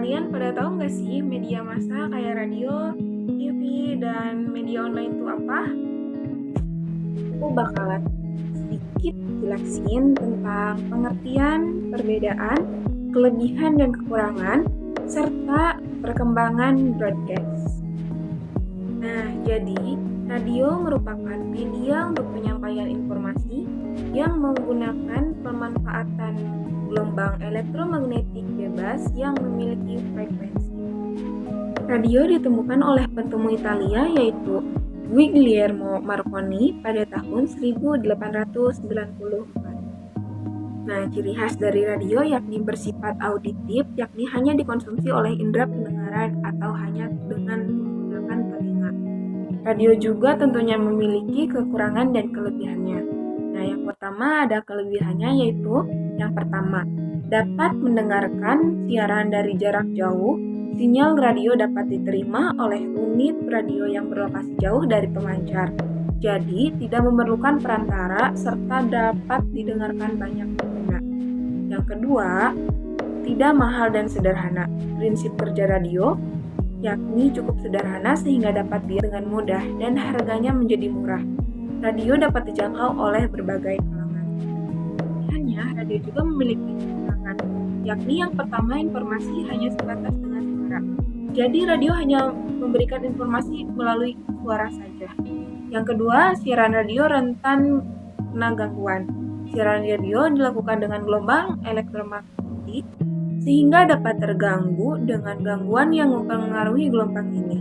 Kalian pada tahu nggak sih media massa kayak radio, TV, dan media online itu apa? Aku bakalan sedikit jelasin tentang pengertian, perbedaan, kelebihan dan kekurangan, serta perkembangan broadcast. Nah, jadi radio merupakan media untuk penyampaian informasi yang menggunakan pemanfaatan gelombang elektromagnetik bebas yang memiliki frekuensi. Radio ditemukan oleh penemu Italia yaitu Guglielmo Marconi pada tahun 1894. Nah, ciri khas dari radio yakni bersifat auditif, yakni hanya dikonsumsi oleh indera pendengaran atau hanya dengan menggunakan telinga. Radio juga tentunya memiliki kekurangan dan kelebihannya. Nah, yang pertama ada kelebihannya yaitu yang pertama, dapat mendengarkan siaran dari jarak jauh. Sinyal radio dapat diterima oleh unit radio yang berlokasi jauh dari pemancar. Jadi, tidak memerlukan perantara serta dapat didengarkan banyak pengguna. Yang kedua, tidak mahal dan sederhana. Prinsip kerja radio yakni cukup sederhana sehingga dapat dengan mudah dan harganya menjadi murah. Radio dapat dijangkau oleh berbagai kalangan. Hanya radio juga memiliki kekurangan, yakni yang pertama informasi hanya sebatas dengan suara. Jadi radio hanya memberikan informasi melalui suara saja. Yang kedua, siaran radio rentan kena gangguan. Siaran radio dilakukan dengan gelombang elektromagnetik sehingga dapat terganggu dengan gangguan yang mempengaruhi gelombang ini,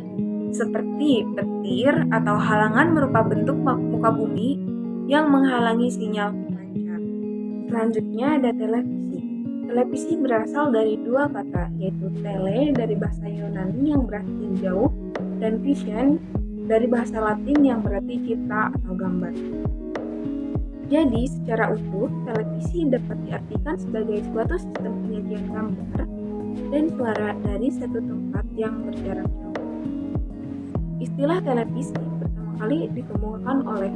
seperti petir atau halangan berupa bentuk muka bumi yang menghalangi sinyal pemancar. Selanjutnya ada televisi. Televisi berasal dari dua kata, yaitu tele dari bahasa Yunani yang berarti jauh dan vision dari bahasa Latin yang berarti citra atau gambar. Jadi, secara utuh, televisi dapat diartikan sebagai suatu sistem penyajian gambar dan suara dari satu tempat yang berjarak jauh. Istilah televisi pertama kali ditemukan oleh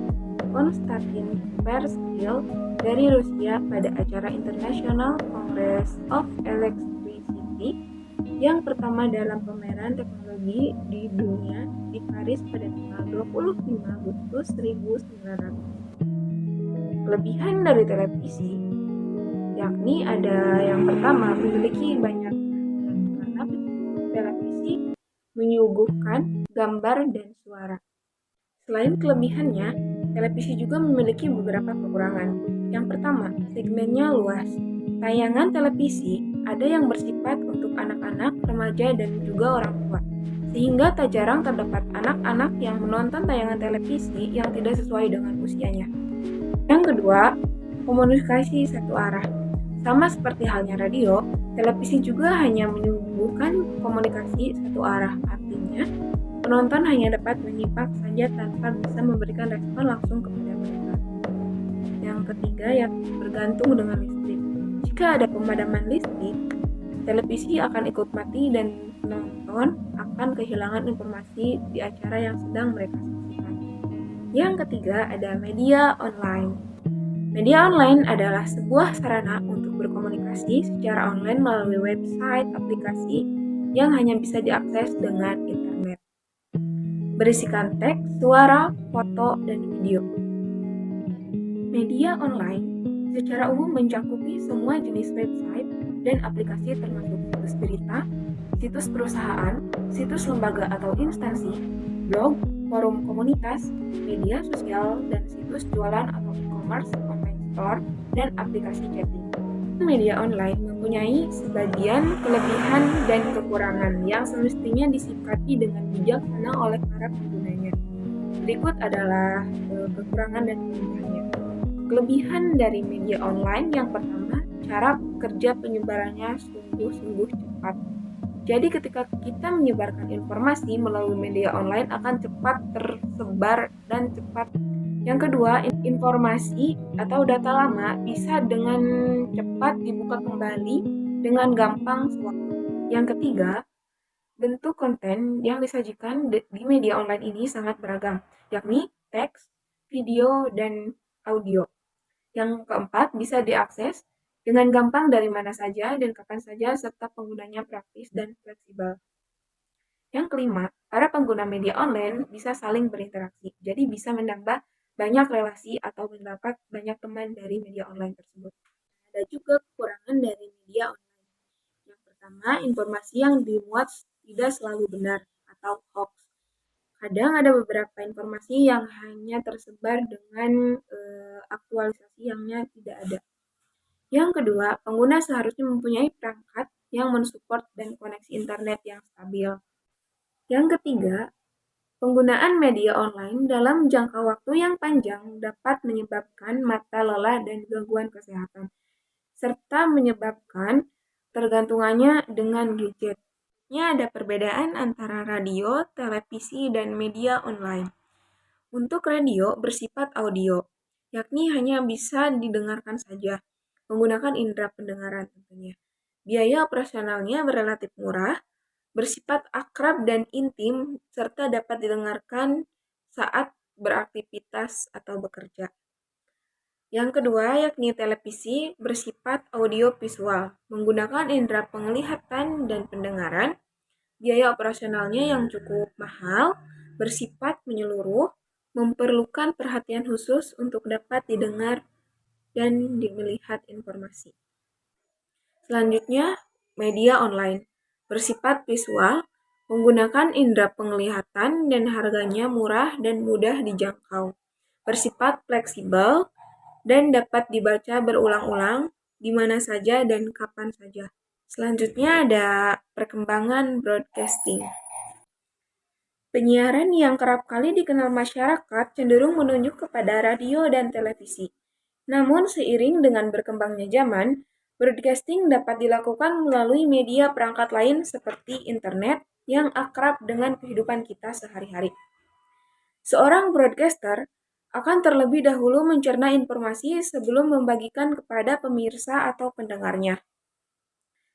Konstantin Perskil dari Rusia pada acara International Congress of Electricity yang pertama dalam pameran teknologi di dunia di Paris pada tanggal 25 Agustus 1900. Kelebihan dari televisi yakni ada yang pertama memiliki banyak karena televisi menyuguhkan gambar dan suara. Selain kelebihannya, televisi juga memiliki beberapa kekurangan. Yang pertama, segmennya luas. Tayangan televisi ada yang bersifat untuk anak-anak, remaja, dan juga orang tua. Sehingga tak jarang terdapat anak-anak yang menonton tayangan televisi yang tidak sesuai dengan usianya. Yang kedua, komunikasi satu arah. Sama seperti halnya radio, televisi juga hanya menyuguhkan komunikasi satu arah. Artinya, penonton hanya dapat menyimak saja tanpa bisa memberikan respon langsung kepada mereka. Yang ketiga, yang bergantung dengan listrik. Jika ada pemadaman listrik, televisi akan ikut mati dan penonton akan kehilangan informasi di acara yang sedang mereka saksikan. Yang ketiga ada media online. Media online adalah sebuah sarana untuk berkomunikasi secara online melalui website, aplikasi yang hanya bisa diakses dengan internet. Berisikan teks, suara, foto, dan video. Media online secara umum mencakupi semua jenis website dan aplikasi termasuk situs berita, situs perusahaan, situs lembaga atau instansi, blog, forum komunitas, media sosial, dan situs jualan atau e-commerce, online store, dan aplikasi chatting. Media online mempunyai sebagian kelebihan dan kekurangan yang semestinya disikapi dengan bijaksana oleh para penggunanya. Berikut adalah kekurangan dan kelebihannya. Kelebihan dari media online yang pertama, cara kerja penyebarannya sungguh-sungguh cepat. Jadi ketika kita menyebarkan informasi melalui media online akan cepat tersebar dan cepat. Yang kedua, informasi atau data lama bisa dengan cepat dibuka kembali dengan gampang sewaktu. Yang ketiga, bentuk konten yang disajikan di media online ini sangat beragam, yakni teks, video, dan audio. Yang keempat, bisa diakses dengan gampang dari mana saja dan kapan saja serta penggunanya praktis dan fleksibel. Yang kelima, para pengguna media online bisa saling berinteraksi, jadi bisa menambah banyak relasi atau mendapat banyak teman dari media online tersebut. Ada juga kekurangan dari media online. Yang pertama, informasi yang dimuat tidak selalu benar atau hoax. Kadang ada beberapa informasi yang hanya tersebar dengan aktualisasi yang tidak ada. Yang kedua, pengguna seharusnya mempunyai perangkat yang mensupport dan koneksi internet yang stabil. Yang ketiga, penggunaan media online dalam jangka waktu yang panjang dapat menyebabkan mata lelah dan gangguan kesehatan, serta menyebabkan tergantungannya dengan gadget. Ada perbedaan antara radio, televisi, dan media online. Untuk radio bersifat audio, yakni hanya bisa didengarkan saja, menggunakan indera pendengaran tentunya. Biaya operasionalnya relatif murah, bersifat akrab dan intim, serta dapat didengarkan saat beraktivitas atau bekerja. Yang kedua, yakni televisi bersifat audio-visual, menggunakan indera penglihatan dan pendengaran. Biaya operasionalnya yang cukup mahal, bersifat menyeluruh, memerlukan perhatian khusus untuk dapat didengar dan melihat informasi. Selanjutnya, media online bersifat visual, menggunakan indera penglihatan dan harganya murah dan mudah dijangkau. Bersifat fleksibel dan dapat dibaca berulang-ulang di mana saja dan kapan saja. Selanjutnya ada perkembangan broadcasting. Penyiaran yang kerap kali dikenal masyarakat cenderung menunjuk kepada radio dan televisi. Namun seiring dengan berkembangnya zaman, broadcasting dapat dilakukan melalui media perangkat lain seperti internet yang akrab dengan kehidupan kita sehari-hari. Seorang broadcaster akan terlebih dahulu mencerna informasi sebelum membagikan kepada pemirsa atau pendengarnya.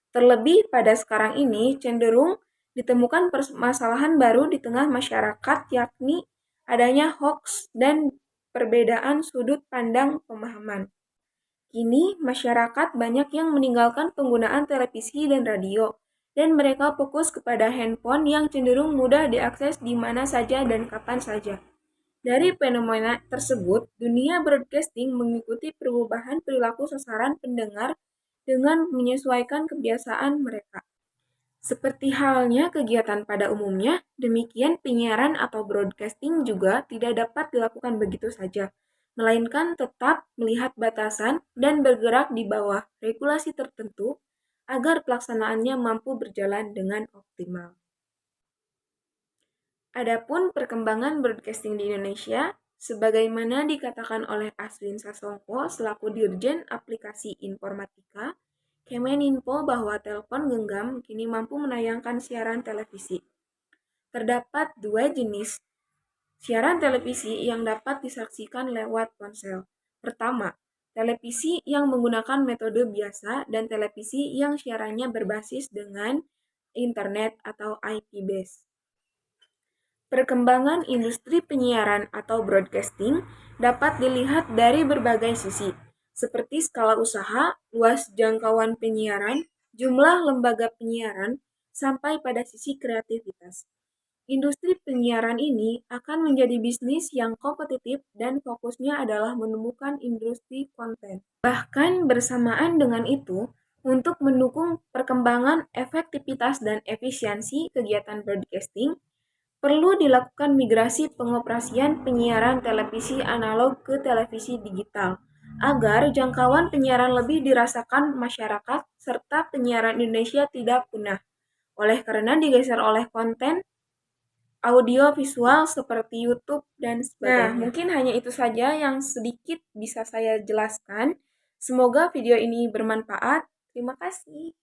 Terlebih pada sekarang ini cenderung ditemukan permasalahan baru di tengah masyarakat, yakni adanya hoax dan perbedaan sudut pandang pemahaman. Kini, masyarakat banyak yang meninggalkan penggunaan televisi dan radio, dan mereka fokus kepada handphone yang cenderung mudah diakses di mana saja dan kapan saja. Dari fenomena tersebut, dunia broadcasting mengikuti perubahan perilaku sasaran pendengar dengan menyesuaikan kebiasaan mereka. Seperti halnya kegiatan pada umumnya, demikian penyiaran atau broadcasting juga tidak dapat dilakukan begitu saja, melainkan tetap melihat batasan dan bergerak di bawah regulasi tertentu agar pelaksanaannya mampu berjalan dengan optimal. Adapun perkembangan broadcasting di Indonesia, sebagaimana dikatakan oleh Aswin Sasongko selaku Dirjen Aplikasi Informatika, Kemeninfo bahwa telepon genggam kini mampu menayangkan siaran televisi. Terdapat dua jenis siaran televisi yang dapat disaksikan lewat ponsel. Pertama, televisi yang menggunakan metode biasa dan televisi yang siarannya berbasis dengan internet atau IP base. Perkembangan industri penyiaran atau broadcasting dapat dilihat dari berbagai sisi, seperti skala usaha, luas jangkauan penyiaran, jumlah lembaga penyiaran, sampai pada sisi kreativitas. Industri penyiaran ini akan menjadi bisnis yang kompetitif dan fokusnya adalah menemukan industri konten. Bahkan bersamaan dengan itu, untuk mendukung perkembangan efektivitas dan efisiensi kegiatan broadcasting, perlu dilakukan migrasi pengoperasian penyiaran televisi analog ke televisi digital, agar jangkauan penyiaran lebih dirasakan masyarakat serta penyiaran Indonesia tidak punah, oleh karena digeser oleh konten audio visual seperti YouTube dan sebagainya. Nah, mungkin hanya itu saja yang sedikit bisa saya jelaskan. Semoga video ini bermanfaat. Terima kasih.